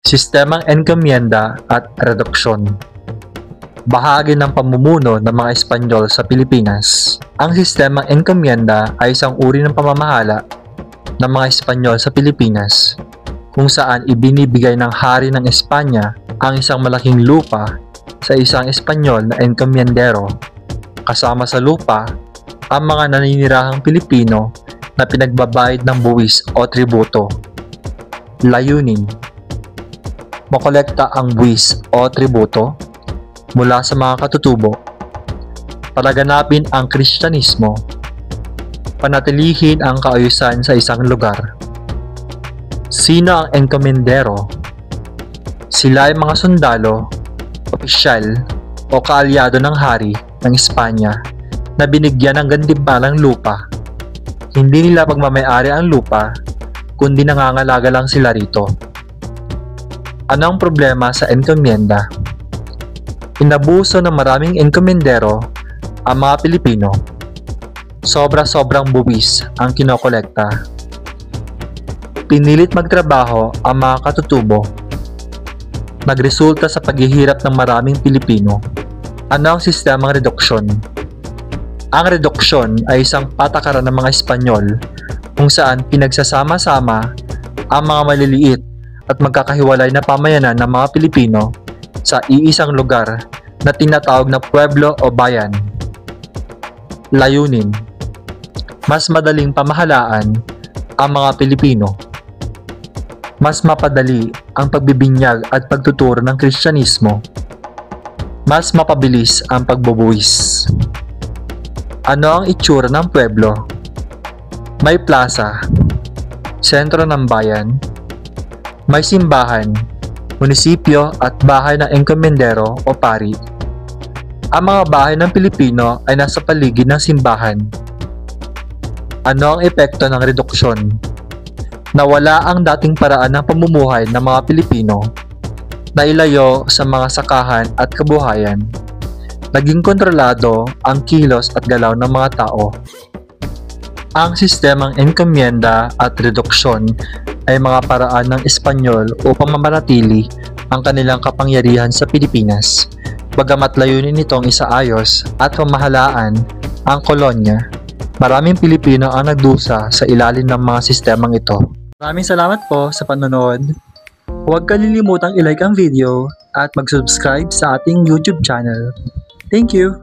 Sistemang enkomienda at reduksyon. Bahagi ng pamumuno ng mga Espanyol sa Pilipinas. Ang sistemang enkomienda ay isang uri ng pamamahala ng mga Espanyol sa Pilipinas, kung saan ibinibigay ng hari ng Espanya ang isang malaking lupa sa isang Espanyol na enkomiendero. Kasama sa lupa ang mga naninirahang Pilipino na pinagbabayad ng buwis o tributo. Layunin: makolekta ang buwis o tributo mula sa mga katutubo, palaganapin ang Kristyanismo, panatilihin ang kaayusan sa isang lugar. Sino ang enkomendero? Sila ay mga sundalo, opisyal o kaalyado ng hari ng Espanya na binigyan ng gantimpalang lupa. Hindi nila pagmamayari ang lupa, kundi nangangalaga lang sila rito. Ano ang problema sa enkomienda? Inabuso ng maraming enkomendero ang mga Pilipino. Sobra-sobrang buwis ang kinokolekta. Pinilit magtrabaho ang mga katutubo. Nagresulta sa paghihirap ng maraming Pilipino. Ano ang sistemang reduksyon? Ang reduksyon ay isang patakaran ng mga Espanyol kung saan pinagsasama-sama ang mga maliliit at magkakahiwalay na pamayanan ng mga Pilipino sa iisang lugar na tinatawag na pueblo o bayan. Layunin: mas madaling pamahalaan ang mga Pilipino. Mas mapadali ang pagbibinyag at pagtuturo ng Kristyanismo. Mas mapabilis ang pagbubuwis. Ano ang itsura ng pueblo? May plaza, sentro ng bayan, may simbahan, munisipyo at bahay ng enkomendero o pari. Ang mga bahay ng Pilipino ay nasa paligid ng simbahan. Ano ang epekto ng reduksyon? Nawala ang dating paraan ng pamumuhay ng mga Pilipino, nailayo sa mga sakahan at kabuhayan. Naging kontrolado ang kilos at galaw ng mga tao. Ang sistemang enkomienda at reduksyon ay mga paraan ng Espanyol upang mamanatili ang kanilang kapangyarihan sa Pilipinas, bagamat layunin nitong isaayos at pamahalaan ang kolonya. Maraming Pilipino ang nagdusa sa ilalim ng mga sistemang ito. Maraming salamat po sa panonood. Huwag kalilimutang i-like ang video at mag-subscribe sa ating YouTube channel. Thank you!